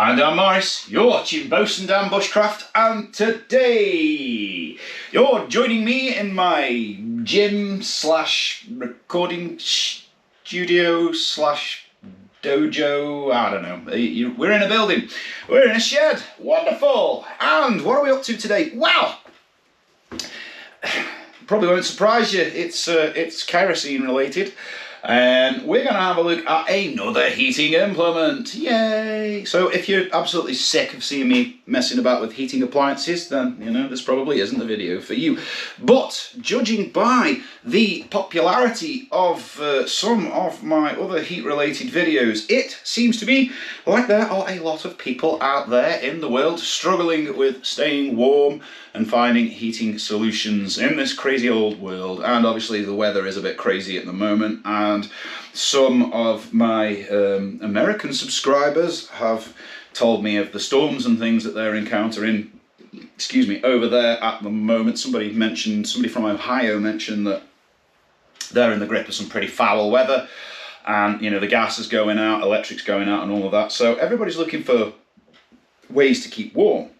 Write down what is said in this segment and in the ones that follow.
And I'm Morris, you're watching Bosun Dan Bushcraft, and today you're joining me in my gym slash recording studio slash dojo, I don't know. We're in a building, we're in a shed, wonderful. And what are we up to today? Well, probably won't surprise you, it's kerosene related. And we're going to have a look at another heating implement. Yay! So if you're absolutely sick of seeing me messing about with heating appliances, then, you know, this probably isn't the video for you. But judging by the popularity of some of my other heat-related videos, it seems to be like there are a lot of people out there in the world struggling with staying warm and finding heating solutions in this crazy old world. And obviously the weather is a bit crazy at the moment, and some of my American subscribers have told me of the storms and things that they're encountering, excuse me, over there at the moment. Somebody from Ohio mentioned that they're in the grip of some pretty foul weather, and you know, the gas is going out, electric's going out and all of that. So everybody's looking for ways to keep warm,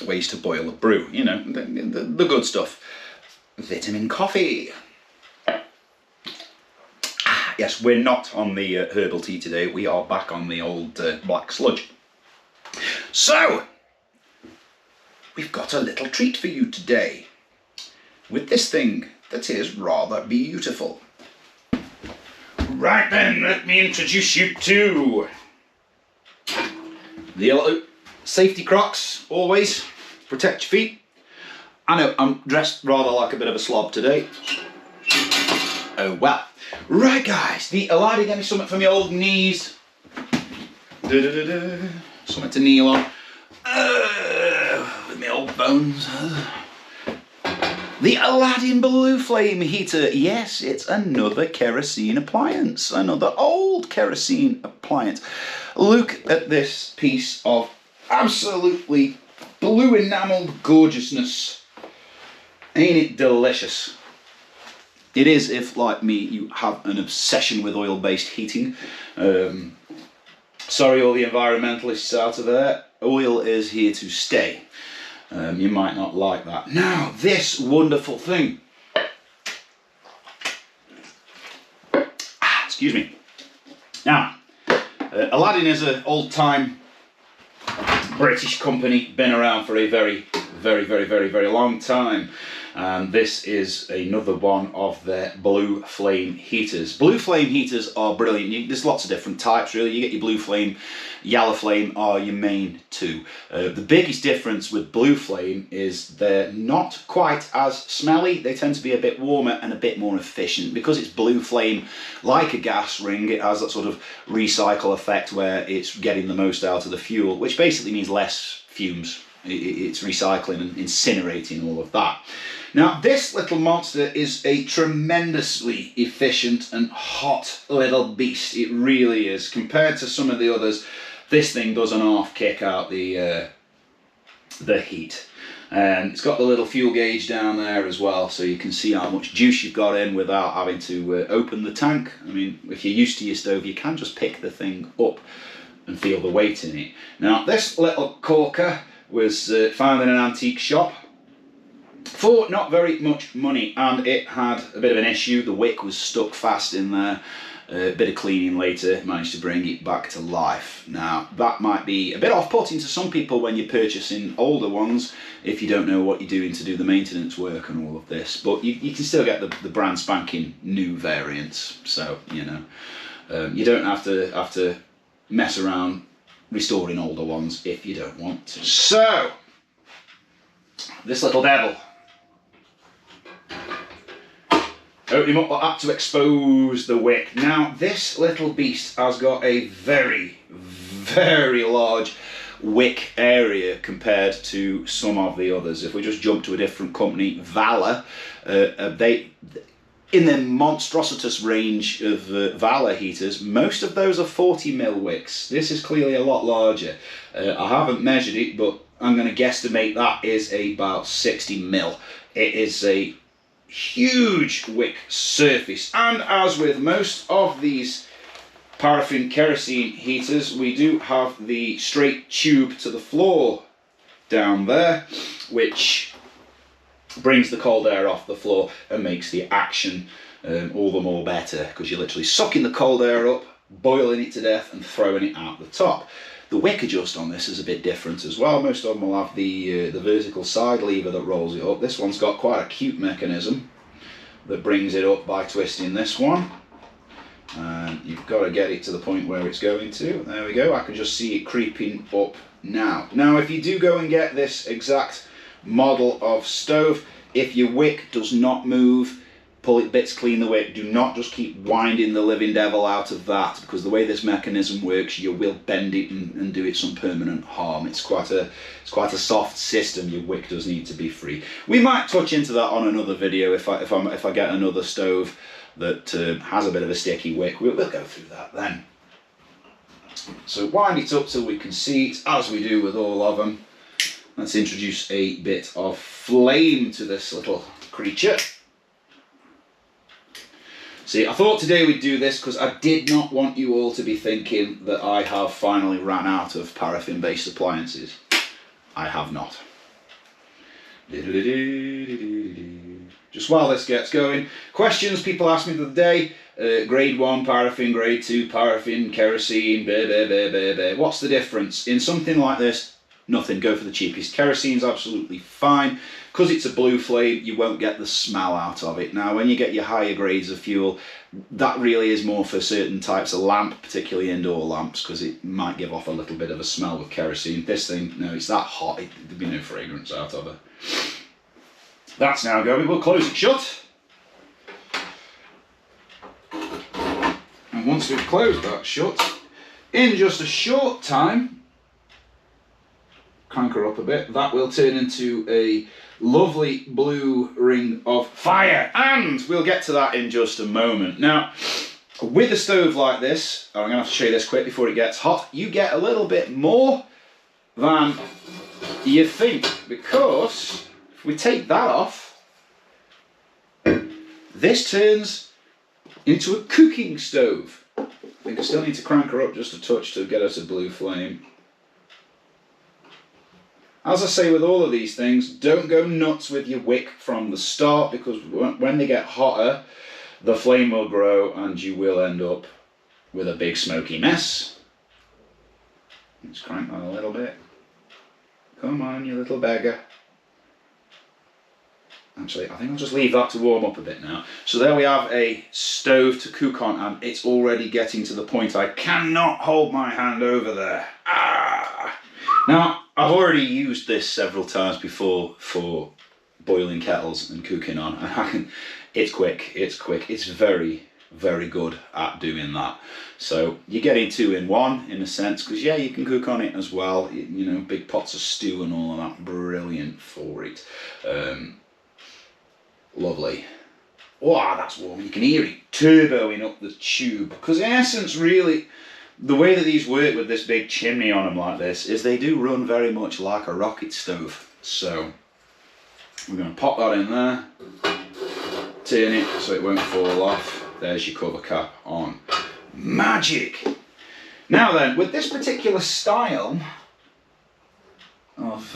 ways to boil a brew, you know, the good stuff. Vitamin coffee. Yes, we're not on the herbal tea today, we are back on the old black sludge. So, we've got a little treat for you today with this thing that is rather beautiful. Right then, let me introduce you to the yellow safety Crocs, always protect your feet. I know I'm dressed rather like a bit of a slob today. Oh well. Right guys, the Aladdin, get me something for my old knees. Something to kneel on. With my old bones. The Aladdin Blue Flame Heater. Yes, it's another kerosene appliance. Another old kerosene appliance. Look at this piece of absolutely blue enameled gorgeousness. Ain't it delicious? It is if, like me, you have an obsession with oil-based heating. Sorry all the environmentalists out there, oil is here to stay. You might not like that. Now, this wonderful thing. Excuse me. Now, Aladdin is an old-time British company, been around for a very long time. And this is another one of their blue flame heaters. Blue flame heaters are brilliant. There's lots of different types really. You get your blue flame, yellow flame are your main two. The biggest difference with blue flame is they're not quite as smelly. They tend to be a bit warmer and a bit more efficient. Because it's blue flame, like a gas ring, it has that sort of recycle effect where it's getting the most out of the fuel, which basically means less fumes. It's recycling and incinerating all of that. Now, this little monster is a tremendously efficient and hot little beast. It really is. Compared to some of the others, this thing does an half kick out the heat. And it's got the little fuel gauge down there as well, so you can see how much juice you've got in without having to open the tank. I mean, if you're used to your stove, you can just pick the thing up and feel the weight in it. Now, this little corker was found in an antique shop for not very much money, and it had a bit of an issue. The wick was stuck fast in there. A bit of cleaning later managed to bring it back to life. Now, that might be a bit off-putting to some people when you're purchasing older ones, if you don't know what you're doing to do the maintenance work and all of this, but you can still get the brand spanking new variants. So, you know, you don't have to mess around restoring older ones if you don't want to. So, this little devil. Open him up to expose the wick. Now, this little beast has got a very large wick area compared to some of the others. If we just jump to a different company, Valor, in the monstrositous range of Valor heaters, most of those are 40mm wicks. This is clearly a lot larger. I haven't measured it, but I'm going to guesstimate that is about 60mm. It is a huge wick surface, and as with most of these paraffin kerosene heaters, we do have the straight tube to the floor down there, which brings the cold air off the floor and makes the action all the more better, because you're literally sucking the cold air up, boiling it to death and throwing it out the top. The wick adjust on this is a bit different as well. Most of them will have the vertical side lever that rolls it up. This one's got quite a cute mechanism that brings it up by twisting this one. And you've got to get it to the point where it's going to. There we go. I can just see it creeping up now. Now, if you do go and get this exact model of stove, if your wick does not move, pull it bits clean the wick. Do not just keep winding the living devil out of that, because the way this mechanism works, you will bend it and do it some permanent harm. It's quite a soft system. Your wick does need to be free. We might touch into that on another video if I get another stove that has a bit of a sticky wick. We'll go through that then. So wind it up till we can see it, as we do with all of them. Let's introduce a bit of flame to this little creature. See, I thought today we'd do this because I did not want you all to be thinking that I have finally ran out of paraffin-based appliances. I have not. Just while this gets going, questions people asked me the other day, grade 1 paraffin, grade 2 paraffin, kerosene, what's the difference? In something like this, nothing, go for the cheapest. Kerosene's absolutely fine. Because it's a blue flame, you won't get the smell out of it. Now, when you get your higher grades of fuel, that really is more for certain types of lamp, particularly indoor lamps, because it might give off a little bit of a smell with kerosene. This thing, no, it's that hot, there'd be no fragrance out of it. That's now going. We'll close it shut. And once we've closed that shut, in just a short time, crank her up a bit, that will turn into a lovely blue ring of fire, and we'll get to that in just a moment. Now, with a stove like this, I'm going to have to show you this quick before it gets hot, you get a little bit more than you think, because if we take that off, this turns into a cooking stove. I think I still need to crank her up just a touch to get her to blue flame. As I say with all of these things, don't go nuts with your wick from the start, because when they get hotter, the flame will grow and you will end up with a big smoky mess. Let's crank that a little bit. Come on, you little beggar. Actually, I think I'll just leave that to warm up a bit now. So there we have a stove to cook on, and it's already getting to the point I cannot hold my hand over there. Ah! Now, I've already used this several times before for boiling kettles and cooking on. It's quick, it's very, very good at doing that. So you're getting 2 in 1 in a sense, because yeah, you can cook on it as well. You know, big pots of stew and all of that, brilliant for it. Lovely. Wow, that's warm. You can hear it turboing up the tube, because in essence, really, the way that these work with this big chimney on them like this is they do run very much like a rocket stove. So we're going to pop that in there, turn it so it won't fall off. There's your cover cap on. Magic! Now then, with this particular style of,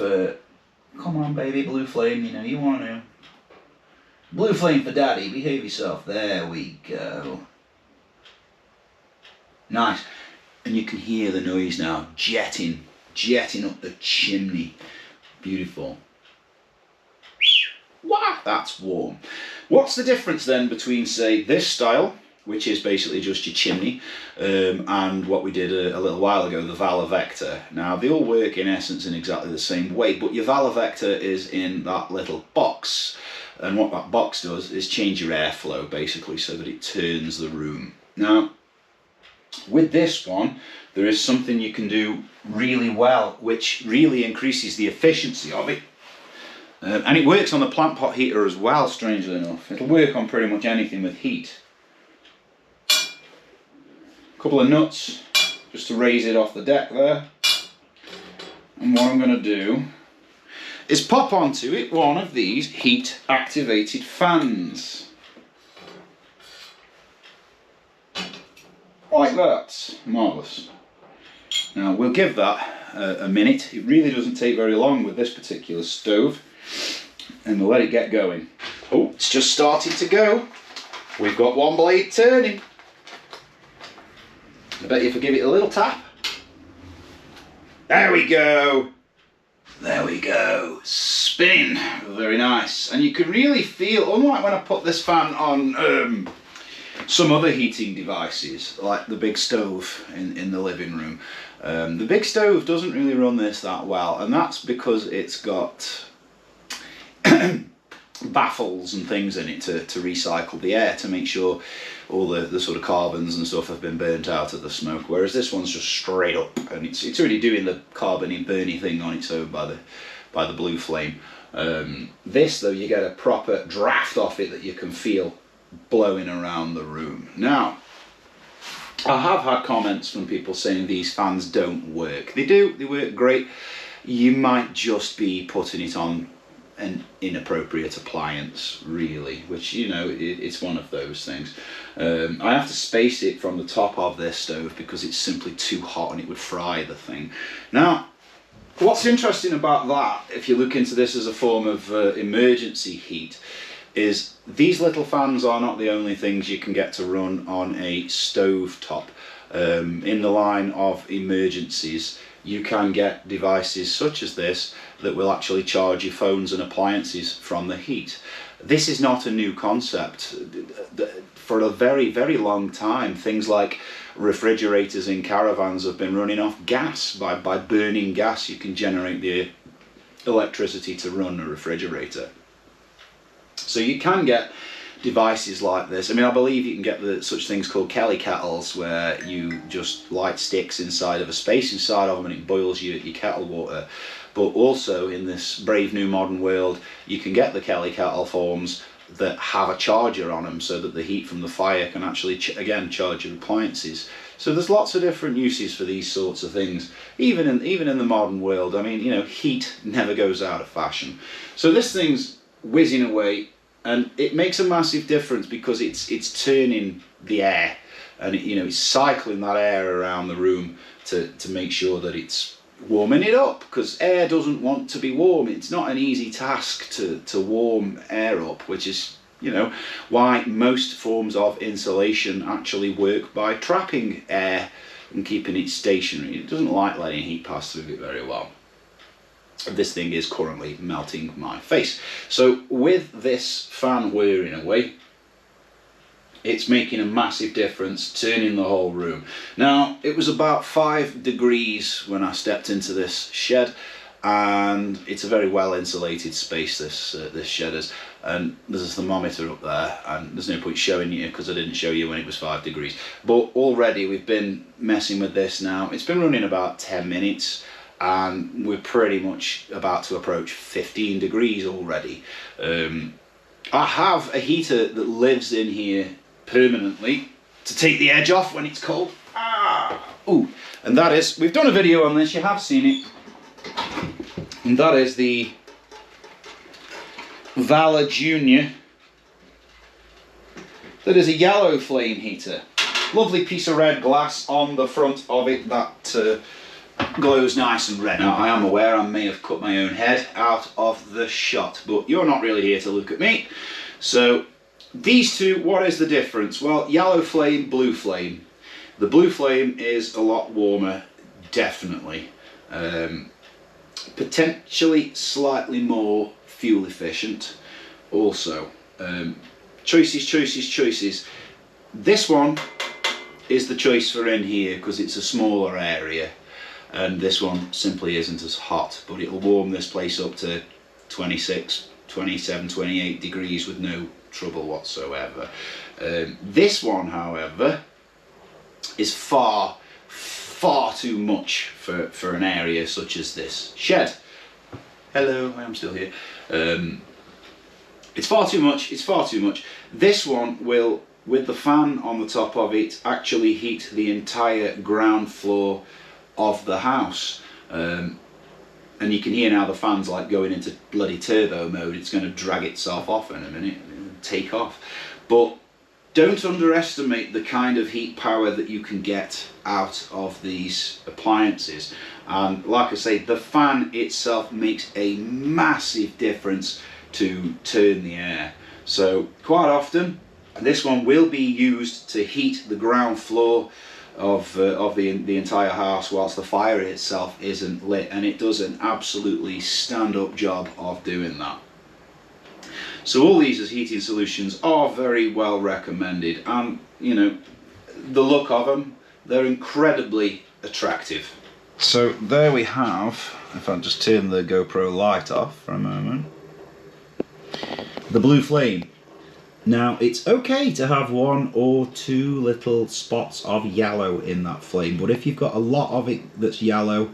come on baby, blue flame, you know you want to. Blue flame for daddy, behave yourself. There we go. Nice. And you can hear the noise now, jetting up the chimney. Beautiful. Wow, that's warm. What's the difference then between, say, this style, which is basically just your chimney, and what we did a little while ago, the Valavector? Now, they all work in essence in exactly the same way, but your Valavector is in that little box. And what that box does is change your airflow, basically, so that it turns the room. Now, with this one, there is something you can do really well, which really increases the efficiency of it. And it works on the plant pot heater as well, strangely enough. It'll work on pretty much anything with heat. A couple of nuts, just to raise it off the deck there. And what I'm going to do is pop onto it one of these heat activated fans. like that. Marvellous. Now we'll give that a minute. It really doesn't take very long with this particular stove, and we'll let it get going. Oh, it's just starting to go. We've got one blade turning. I bet you if I give it a little tap. There we go. There we go. Spinning. Very nice. And you can really feel, unlike when I put this fan on some other heating devices, like the big stove in the living room. The big stove doesn't really run this that well, and that's because it's got baffles and things in it to recycle the air, to make sure all the sort of carbons and stuff have been burnt out of the smoke, whereas this one's just straight up, and it's already doing the carbony burny thing on its own by the blue flame. This though, you get a proper draft off it that you can feel blowing around the room. Now, I have had comments from people saying these fans don't work. They do, they work great. You might just be putting it on an inappropriate appliance, really, which, you know, it's one of those things. I have to space it from the top of this stove because it's simply too hot and it would fry the thing. Now, what's interesting about that, if you look into this as a form of emergency heat, is these little fans are not the only things you can get to run on a stove top. In the line of emergencies, you can get devices such as this that will actually charge your phones and appliances from the heat. This is not a new concept. For a very, very long time, things like refrigerators in caravans have been running off gas. By burning gas, you can generate the electricity to run a refrigerator. So you can get devices like this. I mean, I believe you can get such things called Kelly kettles, where you just light sticks inside of a space inside of them and it boils your kettle water. But also in this brave new modern world, you can get the Kelly kettle forms that have a charger on them so that the heat from the fire can actually again charge your appliances. So there's lots of different uses for these sorts of things, even in the modern world. I mean, you know, heat never goes out of fashion. So this thing's whizzing away, and it makes a massive difference because it's turning the air, and it's cycling that air around the room to make sure that it's warming it up, because air doesn't want to be warm. It's not an easy task to warm air up, which is why most forms of insulation actually work by trapping air and keeping it stationary. It doesn't like letting heat pass through it very well. This thing is currently melting my face. So with this fan whirring away, it's making a massive difference, turning the whole room. Now, it was about 5 degrees when I stepped into this shed, and it's a very well insulated space, this shed is, and there's a thermometer up there, and there's no point showing you because I didn't show you when it was 5 degrees. But already we've been messing with this now. It's been running about 10 minutes, and we're pretty much about to approach 15 degrees already. I have a heater that lives in here permanently to take the edge off when it's cold. Ooh, and that is, we've done a video on this, you have seen it, and that is the Valor Junior. That is a yellow flame heater. Lovely piece of red glass on the front of it that glows nice and red. Now, I am aware I may have cut my own head out of the shot, but you're not really here to look at me. So these two, what is the difference? Well, yellow flame, blue flame. The blue flame is a lot warmer, definitely. Potentially slightly more fuel efficient also. Choices. This one is the choice for in here because it's a smaller area, and this one simply isn't as hot, but it'll warm this place up to 26, 27, 28 degrees with no trouble whatsoever. This one, however, is far too much for an area such as this shed. Hello, I am still here. It's far too much. This one will, with the fan on the top of it, actually heat the entire ground floor of the house. And you can hear now the fan's like going into bloody turbo mode. It's going to drag itself off in a minute and take off. But don't underestimate the kind of heat power that you can get out of these appliances. And like I say, the fan itself makes a massive difference to turn the air. So quite often this one will be used to heat the ground floor of the entire house whilst the fire itself isn't lit, and it does an absolutely stand-up job of doing that. So all these as heating solutions are very well recommended, and you know, the look of them, they're incredibly attractive. So there we have, if I just turn the GoPro light off for a moment, the blue flame. Now it's okay to have 1 or 2 little spots of yellow in that flame, but if you've got a lot of it that's yellow,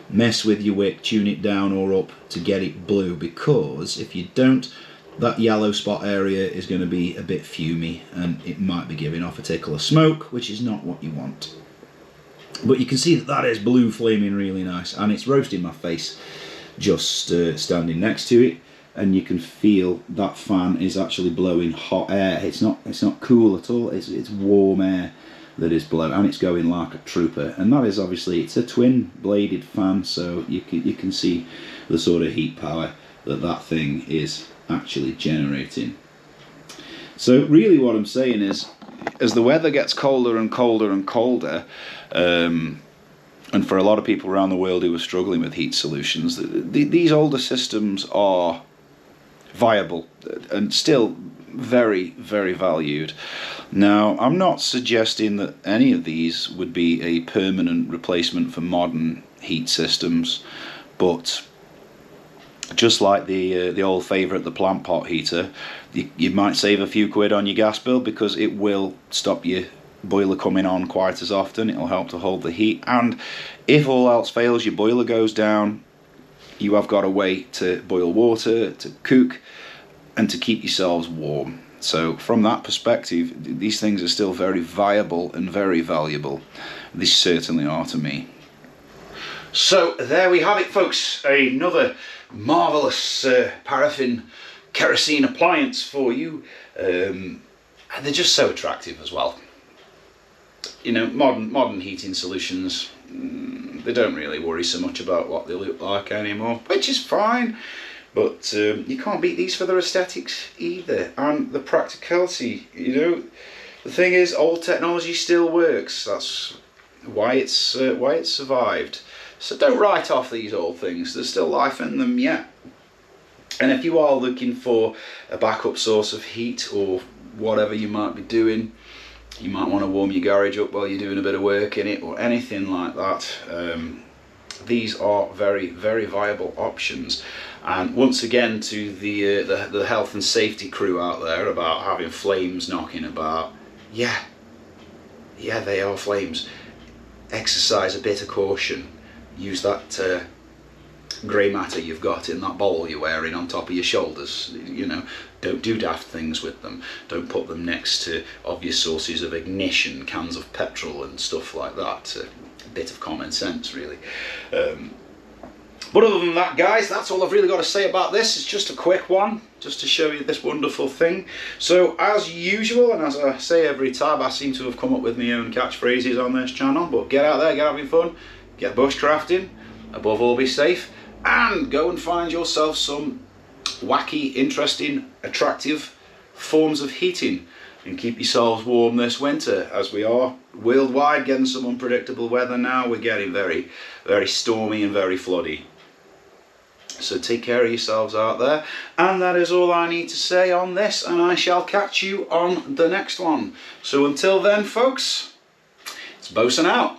mess with your wick, tune it down or up to get it blue, because if you don't, that yellow spot area is going to be a bit fumy and it might be giving off a tickle of smoke, which is not what you want. But you can see that that is blue flaming really nice, and it's roasting my face just standing next to it, and you can feel that fan is actually blowing hot air. It's not cool at all, it's warm air that is blowing, and it's going like a trooper. And that is obviously, it's a twin bladed fan, so you can see the sort of heat power that that thing is actually generating. So really what I'm saying is, as the weather gets colder and colder and colder, and for a lot of people around the world who are struggling with heat solutions, these older systems are viable and still very, very valued. Now, I'm not suggesting that any of these would be a permanent replacement for modern heat systems, but just like the old favourite, the plant pot heater, you might save a few quid on your gas bill because it will stop your boiler coming on quite as often. It'll help to hold the heat, and if all else fails, your boiler goes down, you have got a way to boil water, to cook, and to keep yourselves warm. So from that perspective, these things are still very viable and very valuable. These certainly are to me. So there we have it, folks, another marvellous paraffin kerosene appliance for you, and they're just so attractive as well. You know, modern heating solutions, they don't really worry so much about what they look like anymore, which is fine, but you can't beat these for their aesthetics either, and the practicality. You know, the thing is, old technology still works. That's why it's survived. So don't write off these old things. There's still life in them yet. And if you are looking for a backup source of heat or whatever you might be doing, you might want to warm your garage up while you're doing a bit of work in it or anything like that, these are very, very viable options. And once again, to the health and safety crew out there about having flames knocking about, yeah, they are flames. Exercise a bit of caution. Use that grey matter you've got in that bowl you're wearing on top of your shoulders. You know, don't do daft things with them. Don't put them next to obvious sources of ignition, cans of petrol and stuff like that. A bit of common sense, really. But other than that, guys, that's all I've really got to say about this. It's just a quick one, just to show you this wonderful thing. So, as usual, and as I say every time, I seem to have come up with my own catchphrases on this channel, but get out there, get having fun, get bushcrafting, above all be safe, and go and find yourself some wacky, interesting, attractive forms of heating, and keep yourselves warm this winter, as we are worldwide getting some unpredictable weather now. We're getting very, very stormy and very floody. So take care of yourselves out there, and that is all I need to say on this, and I shall catch you on the next one. So until then, folks, it's Bosun out.